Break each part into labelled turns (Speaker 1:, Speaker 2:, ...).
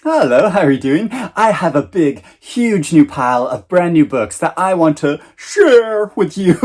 Speaker 1: Hello, how are you doing? I have a big, huge new pile of brand new books that I want to share with you.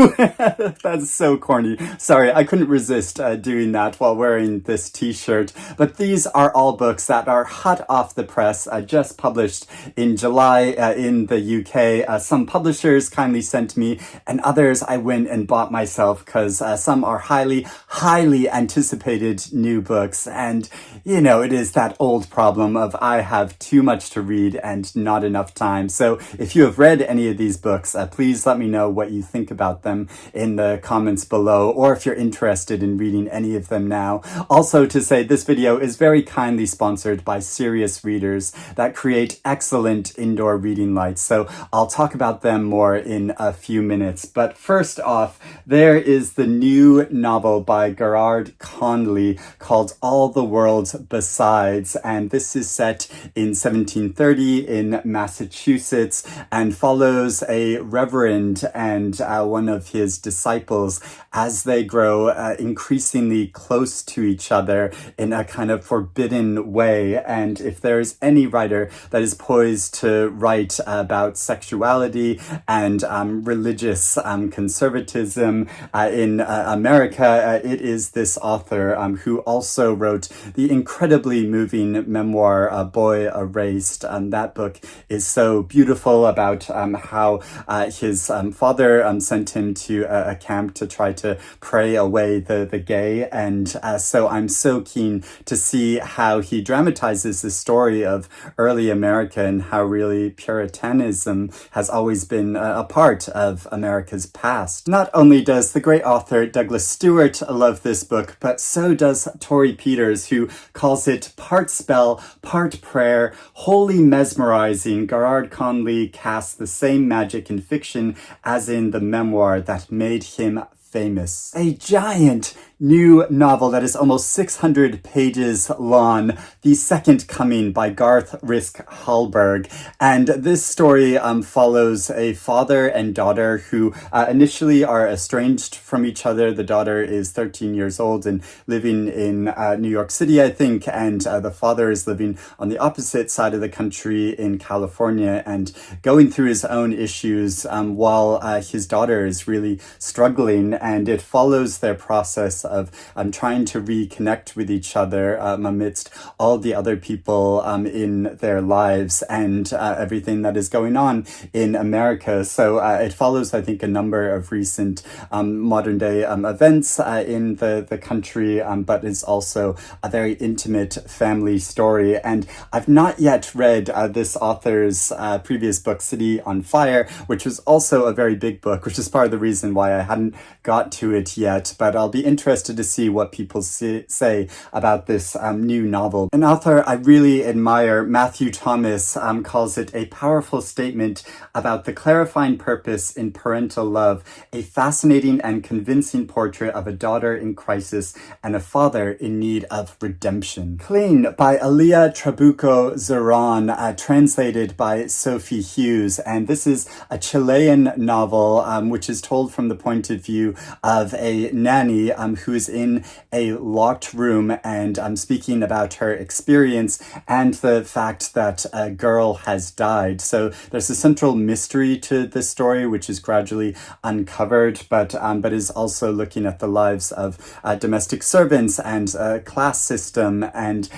Speaker 1: That's so corny. Sorry, I couldn't resist doing that while wearing this t-shirt. But these are all books that are hot off the press, just published in July in the UK. Some publishers kindly sent me, and others I went and bought myself because some are highly, highly anticipated new books. And, you know, it is that old problem of I have too much to read and not enough time. So if you have read any of these books, please let me know what you think about them in the comments below, or if you're interested in reading any of them now. Also to say, this video is very kindly sponsored by Serious Readers that create excellent indoor reading lights. So I'll talk about them more in a few minutes. But first off, there is the new novel by Garrard Conley called All the World Besides, and this is set in 1730 in Massachusetts and follows a reverend and one of his disciples as they grow increasingly close to each other in a kind of forbidden way. And if there's any writer that is poised to write about sexuality and religious conservatism in America, it is this author who also wrote the incredibly moving memoir, Boy Erased. That book is so beautiful about how his father sent him to a camp to try to pray away the gay. And so I'm so keen to see how he dramatizes the story of early America and how really Puritanism has always been a part of America's past. Not only does the great author Douglas Stewart love this book, but so does Torrey Peters, who calls it part spell, part prayer, wholly mesmerizing. Garrard Conley casts the same magic in fiction as in the memoir that made him famous. A giant new novel that is almost 600 pages long, The Second Coming by Garth Hallberg. And this story follows a father and daughter who initially are estranged from each other. The daughter is 13 years old and living in New York City, I think, and the father is living on the opposite side of the country in California and going through his own issues while his daughter is really struggling. And it follows their process of trying to reconnect with each other amidst all the other people in their lives and everything that is going on in America. So it follows, I think, a number of recent modern day events in the country, but is also a very intimate family story. And I've not yet read this author's previous book, City on Fire, which was also a very big book, which is part of the reason why I hadn't got to it yet. But I'll be interested to see what people say about this new novel. An author I really admire, Matthew Thomas, calls it a powerful statement about the clarifying purpose in parental love, a fascinating and convincing portrait of a daughter in crisis and a father in need of redemption. Clean by Alia Trabucco Zeran, translated by Sophie Hughes. And this is a Chilean novel which is told from the point of view of a nanny who is in a locked room and speaking about her experience and the fact that a girl has died. So there's a central mystery to this story which is gradually uncovered, but is also looking at the lives of domestic servants and class system. And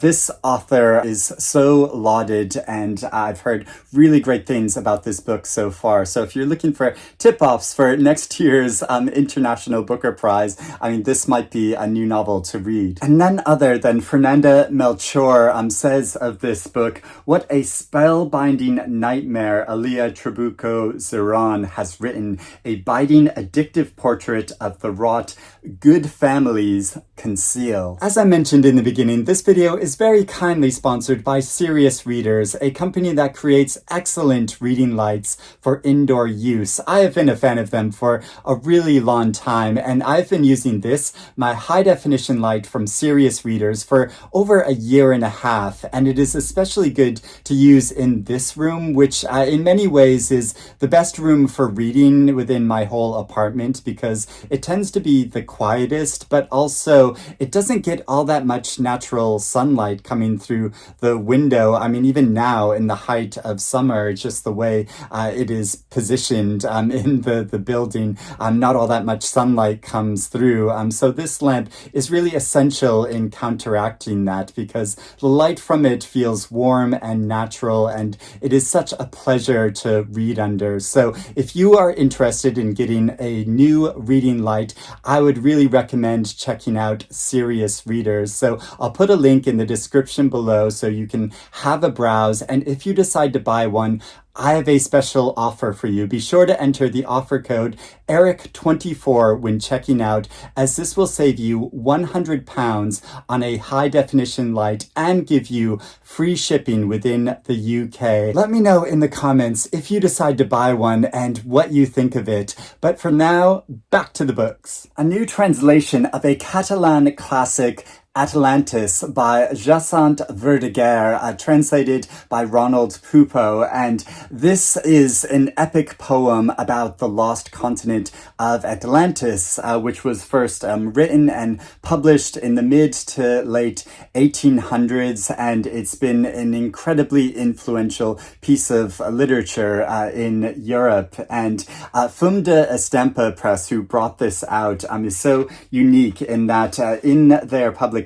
Speaker 1: this author is so lauded, and I've heard really great things about this book so far. So if you're looking for tip-offs for next year's International Booker Prize, I mean, this might be a new novel to read. And none other than Fernanda Melchor says of this book, what a spellbinding nightmare Alia Trabucco Zeran has written, a biting, addictive portrait of the rot good families conceal. As I mentioned in the beginning, this video is very kindly sponsored by Serious Readers, a company that creates excellent reading lights for indoor use. I have been a fan of them for a really long time, and I've been using in this, my high-definition light from serious readers for over a year and a half, and it is especially good to use in this room, which in many ways is the best room for reading within my whole apartment because it tends to be the quietest, but also it doesn't get all that much natural sunlight coming through the window. I mean, even now in the height of summer, just the way it is positioned in the building, not all that much sunlight comes through. So this lamp is really essential in counteracting that because the light from it feels warm and natural, and it is such a pleasure to read under. So if you are interested in getting a new reading light, I would really recommend checking out Serious Readers. So I'll put a link in the description below so you can have a browse, and if you decide to buy one, I have a special offer for you. Be sure to enter the offer code ERIC24 when checking out, as this will save you £100 on a high-definition light and give you free shipping within the UK. Let me know in the comments if you decide to buy one and what you think of it. But for now, back to the books. A new translation of a Catalan classic, Atlantis by Jacint Verdaguer, translated by Ronald Pupo, and this is an epic poem about the lost continent of Atlantis, which was first written and published in the mid to late 1800s, and it's been an incredibly influential piece of literature in Europe. And Fum de Estampa Press, who brought this out, is so unique in that in their publication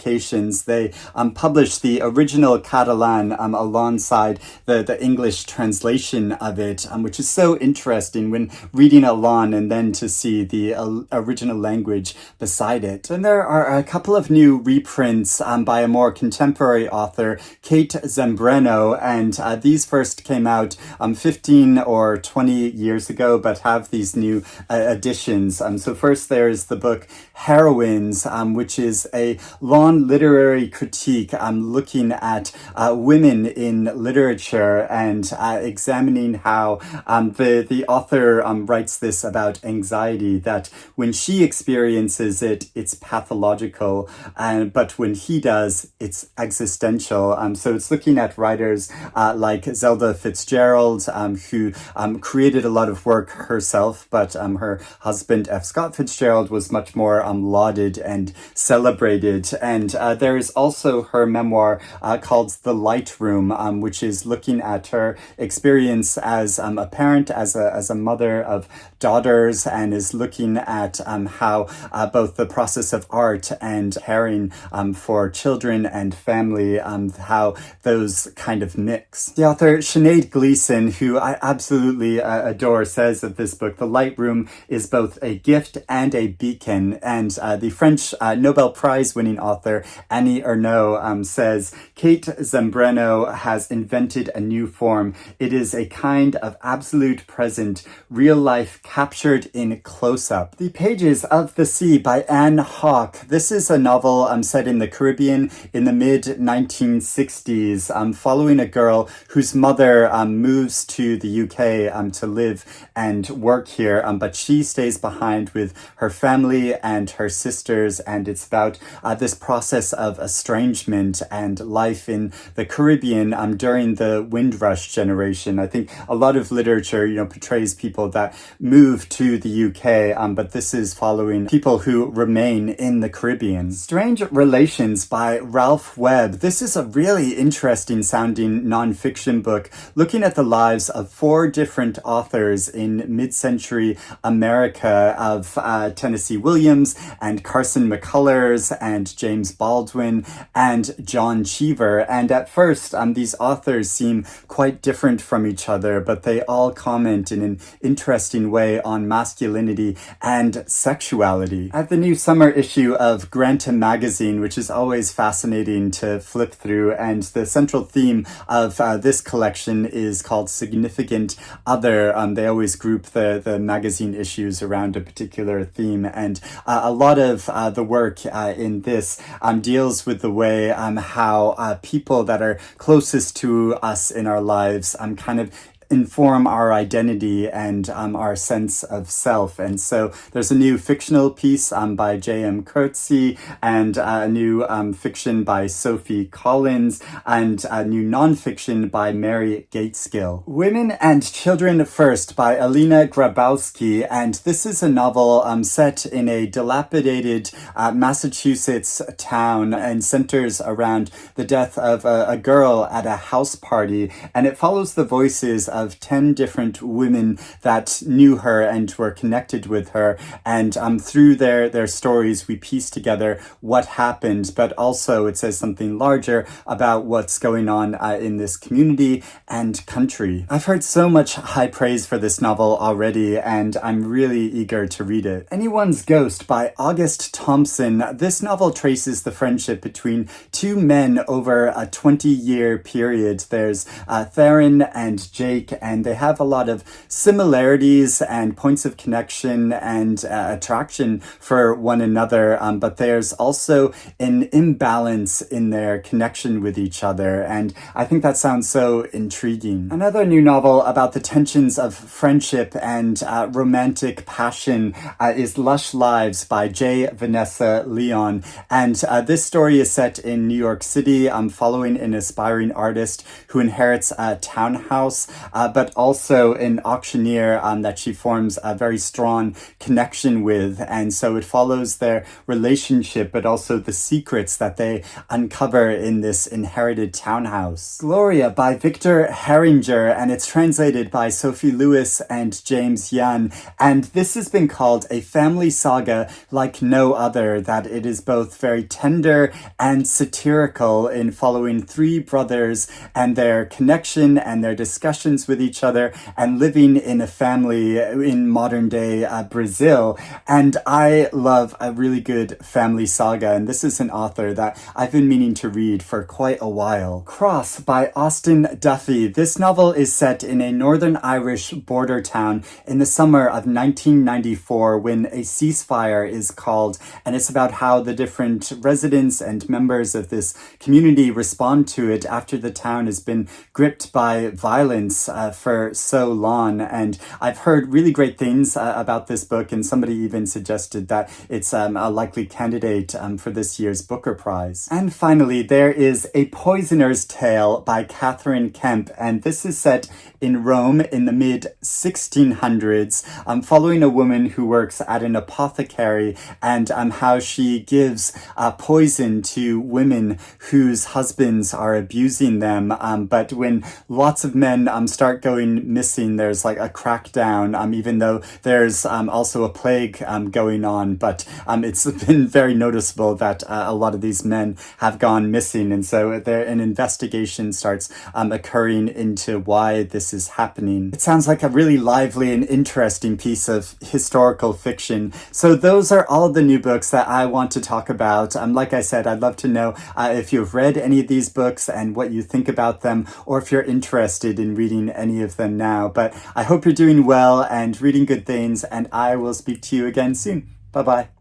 Speaker 1: they published the original Catalan alongside the English translation of it, which is so interesting when reading along and then to see the original language beside it. And there are a couple of new reprints by a more contemporary author, Kate Zambreno, and these first came out 15 or 20 years ago, but have these new editions. So first there's the book Heroines, which is a long literary critique looking at women in literature and examining how the author writes this about anxiety, that when she experiences it, it's pathological, but when he does, it's existential. So it's looking at writers like Zelda Fitzgerald, who created a lot of work herself, but her husband, F. Scott Fitzgerald, was much more lauded and celebrated. And there is also her memoir called The Light Room, which is looking at her experience as a parent, as a mother of daughters, and is looking at how both the process of art and caring for children and family, how those kind of mix. The author Sinead Gleason, who I absolutely adore, says of this book, The Light Room is both a gift and a beacon. And the French Nobel Prize winning author Annie Ernaux says, Kate Zambreno has invented a new form. It is a kind of absolute present, real life captured in close-up. The Pages of the Sea by Anne Hawke. This is a novel set in the Caribbean in the mid-1960s, following a girl whose mother moves to the UK to live and work here, but she stays behind with her family and her sisters, and it's about this process of estrangement and life in the Caribbean during the Windrush generation. I think a lot of literature, portrays people that move to the UK, but this is following people who remain in the Caribbean. Strange Relations by Ralf Webb. This is a really interesting sounding nonfiction book looking at the lives of 4 different authors in mid-century America, of Tennessee Williams and Carson McCullers and James Baldwin and John Cheever. And at first, these authors seem quite different from each other, but they all comment in an interesting way on masculinity and sexuality. At the new summer issue of Granta magazine, which is always fascinating to flip through, and the central theme of this collection is called Significant Other. They always group the magazine issues around a particular theme, and a lot of the work in this deals with the way how people that are closest to us in our lives kind of inform our identity and our sense of self. And so there's a new fictional piece by J.M. Coetzee, and a new fiction by Sophie Collins, and a new nonfiction by Mary Gateskill. Women and Children First by Alina Grabowski, and this is a novel set in a dilapidated Massachusetts town and centers around the death of a girl at a house party, and it follows the voices of 10 different women that knew her and were connected with her, and through their stories we piece together what happened, but also it says something larger about what's going on in this community and country. I've heard so much high praise for this novel already, and I'm really eager to read it. Anyone's Ghost by August Thompson. This novel traces the friendship between two men over a 20-year period. There's Theron and Jake, and they have a lot of similarities and points of connection and attraction for one another, but there's also an imbalance in their connection with each other, and I think that sounds so intriguing. Another new novel about the tensions of friendship and romantic passion is Lush Lives by Vanessa, Lyon, and this story is set in New York City, following an aspiring artist who inherits a townhouse, but also an auctioneer that she forms a very strong connection with, and so it follows their relationship, but also the secrets that they uncover in this inherited townhouse. Gloria by Victor Heringer, and it's translated by Sophie Lewis and James Yan, and this has been called a family saga like no other, that it is both very tender and satirical in following three brothers and their connection and their discussions with each other and living in a family in modern day Brazil. And I love a really good family saga, and this is an author that I've been meaning to read for quite a while. Cross by Austin Duffy. This novel is set in a Northern Irish border town in the summer of 1994 when a ceasefire is called, and it's about how the different residents and members of this community respond to it after the town has been gripped by violence for so long. And I've heard really great things about this book, and somebody even suggested that it's a likely candidate for this year's Booker Prize. And finally, there is A Poisoner's Tale by Cathryn Kemp, and this is set in Rome in the mid-1600s, following a woman who works at an apothecary, and how she gives poison to women whose husbands are abusing them. But when lots of men start going missing, there's like a crackdown, even though there's also a plague going on. But it's been very noticeable that a lot of these men have gone missing, and so an investigation starts occurring into why this is happening. It sounds like a really lively and interesting piece of historical fiction. So those are all the new books that I want to talk about. Like I said, I'd love to know if you've read any of these books and what you think about them, or if you're interested in reading any of them now. But I hope you're doing well and reading good things, and I will speak to you again soon. Bye-bye.